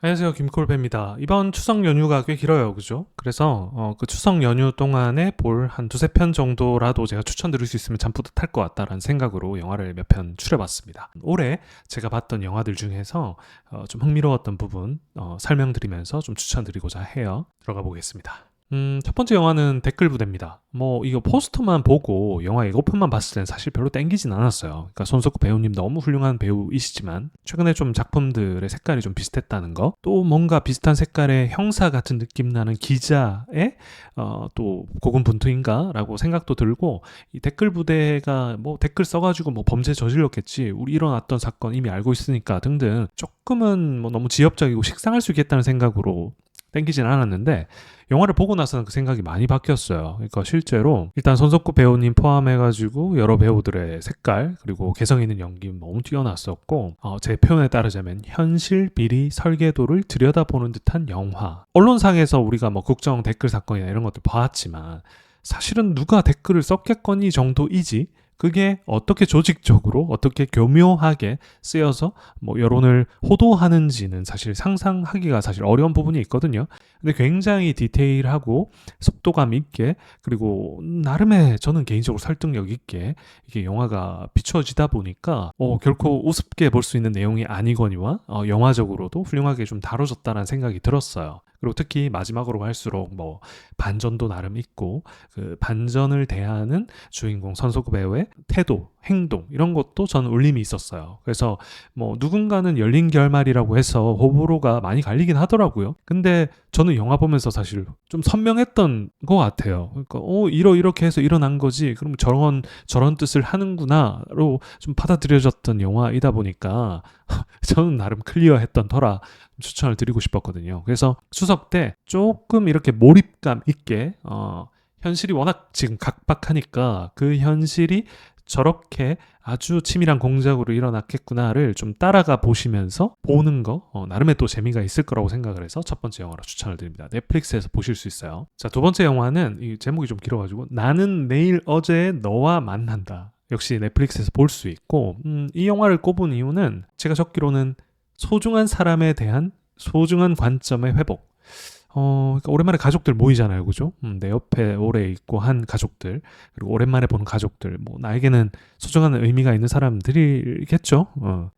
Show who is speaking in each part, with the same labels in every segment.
Speaker 1: 안녕하세요. 김콜배입니다. 이번 추석 연휴가 꽤 길어요. 그죠? 그래서 그 추석 연휴 동안에 볼 한 두세 편 정도라도 제가 추천드릴 수 있으면 참 뿌듯할 것 같다라는 생각으로 영화를 몇 편 추려봤습니다. 올해 제가 봤던 영화들 중에서 좀 흥미로웠던 부분 설명드리면서 좀 추천드리고자 해요. 들어가 보겠습니다. 첫 번째 영화는 댓글 부대입니다. 이거 포스터만 보고 영화 예고편만 봤을 땐 사실 별로 땡기진 않았어요. 그러니까 손석구 배우님 너무 훌륭한 배우이시지만 최근에 좀 작품들의 색깔이 좀 비슷했다는 거, 또 뭔가 비슷한 색깔의 형사 같은 느낌 나는 기자의 또 고군분투인가라고 생각도 들고, 이 댓글 부대가 댓글 써가지고 범죄 저질렀겠지, 우리 일어났던 사건 이미 알고 있으니까 등등 조금은 너무 지엽적이고 식상할 수 있겠다는 생각으로 땡기진 않았는데, 영화를 보고 나서는 그 생각이 많이 바뀌었어요. 그러니까 실제로 일단 손석구 배우님 포함해가지고 여러 배우들의 색깔 그리고 개성 있는 연기 너무 뛰어났었고, 제 표현에 따르자면 현실 비리 설계도를 들여다보는 듯한 영화. 언론상에서 우리가 국정 댓글 사건이나 이런 것들 봐왔지만 사실은 누가 댓글을 썼겠거니 정도이지, 그게 어떻게 조직적으로 어떻게 교묘하게 쓰여서 여론을 호도하는지는 사실 상상하기가 사실 어려운 부분이 있거든요. 근데 굉장히 디테일하고 속도감 있게, 그리고 나름의 저는 개인적으로 설득력 있게 이게 영화가 비춰지다 보니까 결코 우습게 볼 수 있는 내용이 아니거니와 영화적으로도 훌륭하게 좀 다뤄졌다는 생각이 들었어요. 그리고 특히 마지막으로 갈수록 반전도 나름 있고, 그 반전을 대하는 주인공 선석구 배우의 태도, 행동 이런 것도 저는 울림이 있었어요. 그래서 누군가는 열린 결말이라고 해서 호불호가 많이 갈리긴 하더라고요. 근데 저는 영화 보면서 사실 좀 선명했던 것 같아요. 그러니까 이렇게 해서 일어난 거지, 그럼 저런 뜻을 하는구나로 좀 받아들여졌던 영화이다 보니까 저는 나름 클리어했던 터라 추천을 드리고 싶었거든요. 그래서 추석 때 조금 이렇게 몰입감 있게, 현실이 워낙 지금 각박하니까 그 현실이 저렇게 아주 치밀한 공작으로 일어났겠구나를 좀 따라가 보시면서 보는 거, 나름의 또 재미가 있을 거라고 생각을 해서 첫 번째 영화로 추천을 드립니다. 넷플릭스에서 보실 수 있어요. 자, 두 번째 영화는, 이 제목이 좀 길어가지고, 나는 내일 어제 너와 만난다. 역시 넷플릭스에서 볼 수 있고, 이 영화를 꼽은 이유는 제가 적기로는 소중한 사람에 대한 소중한 관점의 회복. 그러니까 오랜만에 가족들 모이잖아요, 그죠? 내 옆에 오래 있고 한 가족들, 그리고 오랜만에 보는 가족들, 나에게는 소중한 의미가 있는 사람들이겠죠.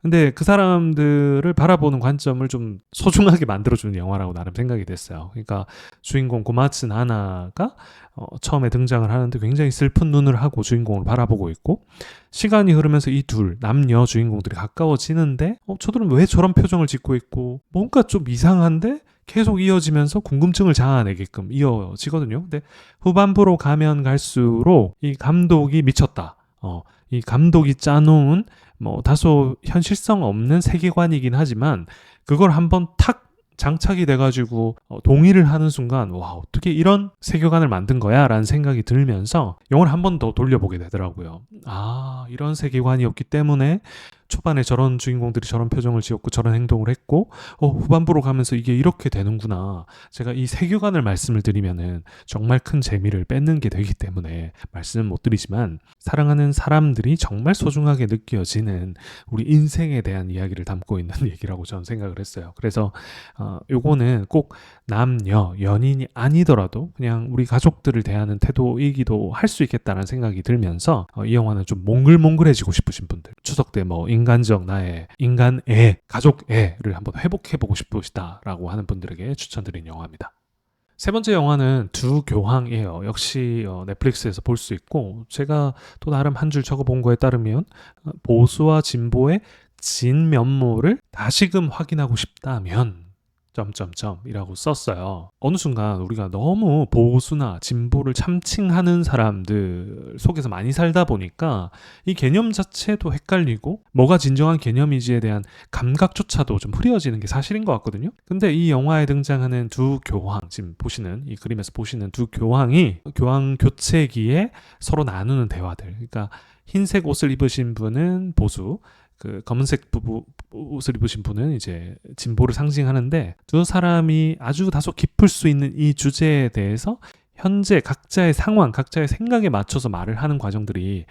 Speaker 1: 근데 그 사람들을 바라보는 관점을 좀 소중하게 만들어주는 영화라고 나름 생각이 됐어요. 그러니까 주인공 고마츠 나나가 처음에 등장을 하는데 굉장히 슬픈 눈을 하고 주인공을 바라보고 있고, 시간이 흐르면서 이 둘 남녀 주인공들이 가까워지는데, 저들은 왜 저런 표정을 짓고 있고 뭔가 좀 이상한데 계속 이어지면서 궁금증을 자아내게끔 이어지거든요. 근데 후반부로 가면 갈수록 이 감독이 미쳤다. 이 감독이 짜놓은 다소 현실성 없는 세계관이긴 하지만, 그걸 한번 탁 장착이 돼가지고 동의를 하는 순간, 와, 어떻게 이런 세계관을 만든 거야? 라는 생각이 들면서 영화를 한 번 더 돌려보게 되더라고요. 아, 이런 세계관이었기 때문에 초반에 저런 주인공들이 저런 표정을 지었고 저런 행동을 했고, 후반부로 가면서 이게 이렇게 되는구나. 제가 이 세계관을 말씀을 드리면은 정말 큰 재미를 뺏는 게 되기 때문에 말씀은 못 드리지만, 사랑하는 사람들이 정말 소중하게 느껴지는 우리 인생에 대한 이야기를 담고 있는 얘기라고 저는 생각을 했어요. 그래서 요거는 꼭 남녀 연인이 아니더라도 그냥 우리 가족들을 대하는 태도이기도 할 수 있겠다는 생각이 들면서, 이 영화는 좀 몽글몽글해지고 싶으신 분들, 추석 때 인간적 나의 인간애, 가족애를 한번 회복해보고 싶으시다라고 하는 분들에게 추천드린 영화입니다. 세 번째 영화는 두 교황이에요. 역시 넷플릭스에서 볼 수 있고, 제가 또 나름 한 줄 적어본 거에 따르면 보수와 진보의 진면모를 다시금 확인하고 싶다면 점점점이라고 썼어요. 어느 순간 우리가 너무 보수나 진보를 참칭하는 사람들 속에서 많이 살다 보니까 이 개념 자체도 헷갈리고 뭐가 진정한 개념이지에 대한 감각조차도 좀 흐려지는 게 사실인 것 같거든요. 근데 이 영화에 등장하는 두 교황, 지금 보시는 이 그림에서 보시는 두 교황이 교황 교체기에 서로 나누는 대화들, 그러니까 흰색 옷을 입으신 분은 보수, 그 검은색 옷을 입으신 분은 이제 진보를 상징하는데, 두 사람이 아주 다소 깊을 수 있는 이 주제에 대해서 현재 각자의 상황, 각자의 생각에 맞춰서 말을 하는 과정들이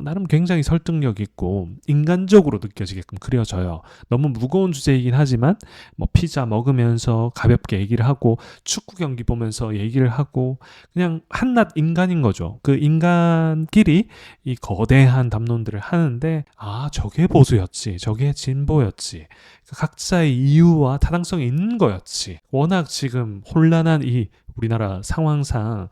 Speaker 1: 나름 굉장히 설득력 있고 인간적으로 느껴지게끔 그려져요. 너무 무거운 주제이긴 하지만 뭐 피자 먹으면서 가볍게 얘기를 하고 축구 경기 보면서 얘기를 하고 그냥 한낱 인간인 거죠. 그 인간끼리 이 거대한 담론들을 하는데 저게 보수였지, 저게 진보였지, 각자의 이유와 타당성이 있는 거였지. 워낙 지금 혼란한 이 우리나라 상황상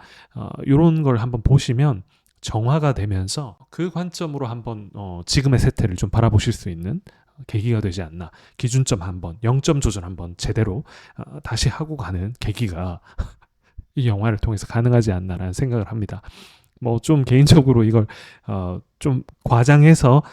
Speaker 1: 이런 걸 한번 보시면 정화가 되면서 그 관점으로 한번 지금의 세태를 좀 바라보실 수 있는 계기가 되지 않나. 기준점 한번, 0점 조절 한번 제대로 다시 하고 가는 계기가 이 영화를 통해서 가능하지 않나라는 생각을 합니다. 뭐 좀 개인적으로 이걸 좀 과장해서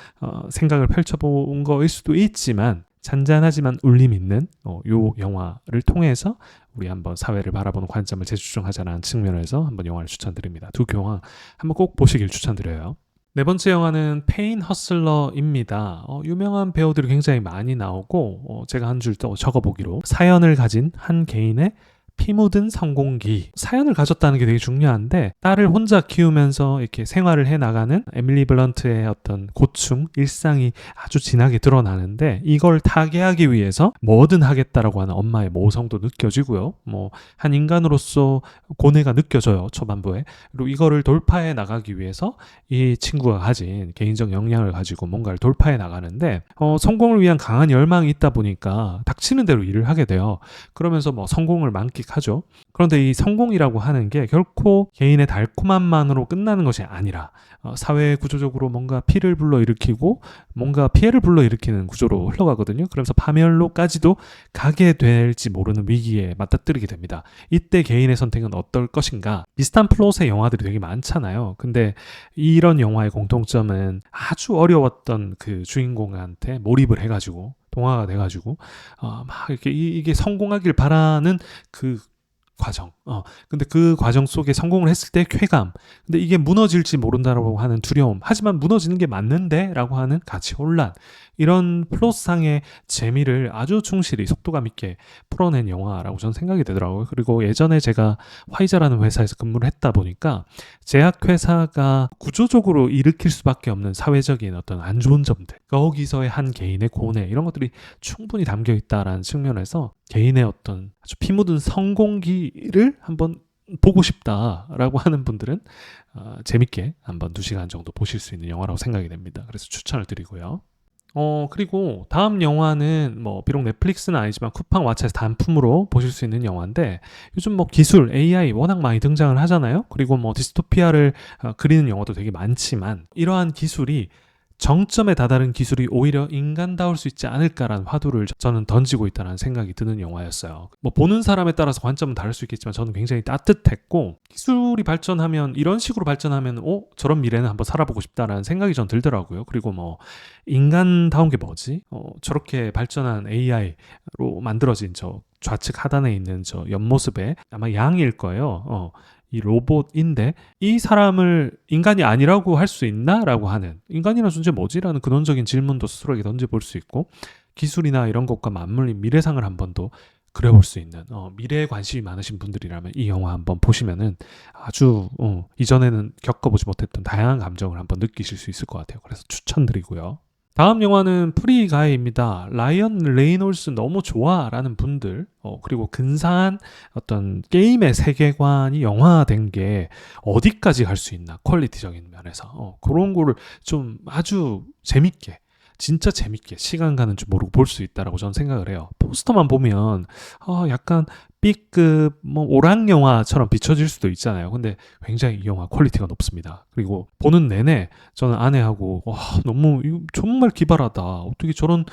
Speaker 1: 생각을 펼쳐본 거일 수도 있지만 잔잔하지만 울림 있는 요 영화를 통해서 우리 한번 사회를 바라보는 관점을 재조정하자는 측면에서 한번 영화를 추천드립니다. 두 영화 한번 꼭 보시길 추천드려요. 네 번째 영화는 페인 허슬러입니다. 유명한 배우들이 굉장히 많이 나오고 제가 한 줄 더 적어보기로 사연을 가진 한 개인의 피 묻은 성공기. 사연을 가졌다는 게 되게 중요한데 딸을 혼자 키우면서 이렇게 생활을 해나가는 에밀리 블런트의 어떤 고충, 일상이 아주 진하게 드러나는데 이걸 타개하기 위해서 뭐든 하겠다라고 하는 엄마의 모성도 느껴지고요. 뭐 한 인간으로서 고뇌가 느껴져요. 초반부에. 그리고 이거를 돌파해 나가기 위해서 이 친구가 가진 개인적 역량을 가지고 뭔가를 돌파해 나가는데 성공을 위한 강한 열망이 있다 보니까 닥치는 대로 일을 하게 돼요. 그러면서 뭐 성공을 만끽하죠. 그런데 이 성공이라고 하는 게 결코 개인의 달콤함만으로 끝나는 것이 아니라 사회 구조적으로 뭔가 피를 불러일으키고 뭔가 피해를 불러일으키는 구조로 흘러가거든요. 그러면서 파멸로까지도 가게 될지 모르는 위기에 맞닥뜨리게 됩니다. 이때 개인의 선택은 어떨 것인가? 비슷한 플롯의 영화들이 되게 많잖아요. 근데 이런 영화의 공통점은 아주 어려웠던 그 주인공한테 몰입을 해가지고 동화가 돼가지고 막 이렇게 이게 성공하길 바라는 그 과정. 근데 그 과정 속에 성공을 했을 때 쾌감. 근데 이게 무너질지 모른다라고 하는 두려움. 하지만 무너지는 게 맞는데? 라고 하는 가치 혼란. 이런 플롯상의 재미를 아주 충실히 속도감 있게 풀어낸 영화라고 저는 생각이 되더라고요. 그리고 예전에 제가 화이자라는 회사에서 근무를 했다 보니까 제약회사가 구조적으로 일으킬 수밖에 없는 사회적인 어떤 안 좋은 점들, 거기서의 한 개인의 고뇌 이런 것들이 충분히 담겨 있다라는 측면에서 개인의 어떤 아주 피 묻은 성공기를 한번 보고 싶다라고 하는 분들은 재밌게 한번 2시간 정도 보실 수 있는 영화라고 생각이 됩니다. 그래서 추천을 드리고요. 그리고 다음 영화는 뭐 비록 넷플릭스는 아니지만 쿠팡 왓챠에서 단품으로 보실 수 있는 영화인데 요즘 뭐 기술 AI 워낙 많이 등장을 하잖아요. 그리고 뭐 디스토피아를 그리는 영화도 되게 많지만 이러한 기술이 정점에 다다른 기술이 오히려 인간다울 수 있지 않을까라는 화두를 저는 던지고 있다는 생각이 드는 영화였어요. 뭐 보는 사람에 따라서 관점은 다를 수 있겠지만 저는 굉장히 따뜻했고 기술이 발전하면 이런 식으로 발전하면 저런 미래는 한번 살아보고 싶다라는 생각이 전 들더라고요. 그리고 뭐 인간다운 게 뭐지? 저렇게 발전한 AI로 만들어진 저 좌측 하단에 있는 저 옆모습에 아마 양일 거예요. 이 로봇인데 이 사람을 인간이 아니라고 할 수 있나? 라고 하는 인간이라는 존재 뭐지? 라는 근원적인 질문도 스스로에게 던져볼 수 있고 기술이나 이런 것과 맞물린 미래상을 한 번 더 그려볼 수 있는 미래에 관심이 많으신 분들이라면 이 영화 한번 보시면은 아주 이전에는 겪어보지 못했던 다양한 감정을 한번 느끼실 수 있을 것 같아요. 그래서 추천드리고요. 다음 영화는 프리가이입니다. 라이언 레이놀스 너무 좋아 라는 분들 그리고 근사한 어떤 게임의 세계관이 영화화된 게 어디까지 갈 수 있나 퀄리티적인 면에서 그런 거를 좀 아주 재밌게 진짜 재밌게 시간 가는 줄 모르고 볼 수 있다라고 저는 생각을 해요. 포스터만 보면 약간 B급 뭐 오락 영화처럼 비춰질 수도 있잖아요. 근데 굉장히 이 영화 퀄리티가 높습니다. 그리고 보는 내내 저는 아내하고 너무 정말 기발하다. 어떻게 저런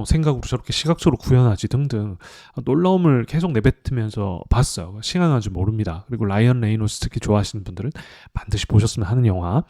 Speaker 1: 생각으로 저렇게 시각적으로 구현하지 등등 놀라움을 계속 내뱉으면서 봤어요. 시간 가는 줄 모릅니다. 그리고 라이언 레이놀스 특히 좋아하시는 분들은 반드시 보셨으면 하는 영화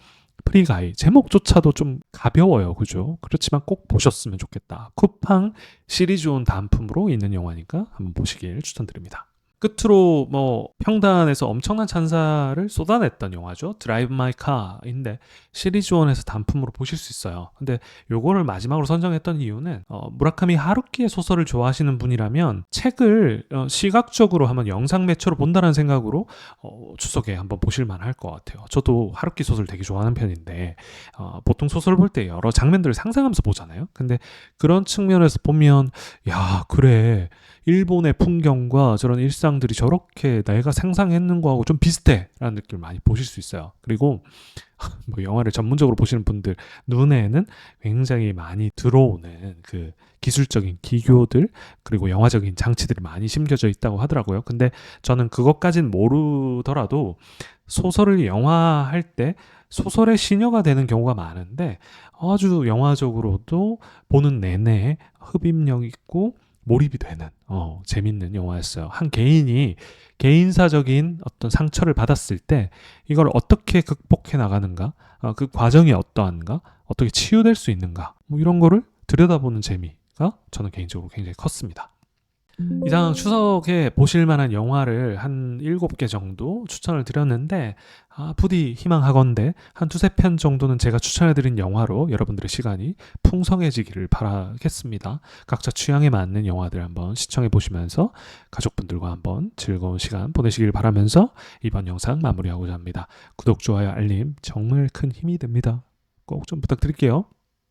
Speaker 1: 프리가이. 제목조차도 좀 가벼워요. 그죠? 그렇지만 꼭 보셨으면 좋겠다. 쿠팡 시리즈온 단품으로 있는 영화니까 한번 보시길 추천드립니다. 끝으로 뭐 평단에서 엄청난 찬사를 쏟아냈던 영화죠. 드라이브 마이 카인데 시리즈 1에서 단품으로 보실 수 있어요. 근데 요거를 마지막으로 선정했던 이유는 무라카미 하루키의 소설을 좋아하시는 분이라면 책을 시각적으로 한번 영상 매체로 본다는 생각으로 추석에 한번 보실 만할 것 같아요. 저도 하루키 소설 되게 좋아하는 편인데 보통 소설 볼 때 여러 장면들을 상상하면서 보잖아요. 근데 그런 측면에서 보면 야 그래 일본의 풍경과 저런 일상들이 저렇게 내가 상상했는 거하고 좀 비슷해 라는 느낌을 많이 보실 수 있어요. 그리고 뭐 영화를 전문적으로 보시는 분들 눈에는 굉장히 많이 들어오는 그 기술적인 기교들 그리고 영화적인 장치들이 많이 심겨져 있다고 하더라고요. 근데 저는 그것까진 모르더라도 소설을 영화할 때 소설의 시녀가 되는 경우가 많은데 아주 영화적으로도 보는 내내 흡입력 있고 몰입이 되는 재밌는 영화였어요. 한 개인이 개인사적인 어떤 상처를 받았을 때 이걸 어떻게 극복해 나가는가, 그 과정이 어떠한가, 어떻게 치유될 수 있는가, 뭐 이런 거를 들여다보는 재미가 저는 개인적으로 굉장히 컸습니다. 이상 추석에 보실 만한 영화를 한 7개 정도 추천을 드렸는데 부디 희망하건대 한 두세 편 정도는 제가 추천해드린 영화로 여러분들의 시간이 풍성해지기를 바라겠습니다. 각자 취향에 맞는 영화들 한번 시청해 보시면서 가족분들과 한번 즐거운 시간 보내시길 바라면서 이번 영상 마무리하고자 합니다. 구독, 좋아요, 알림 정말 큰 힘이 됩니다. 꼭 좀 부탁드릴게요.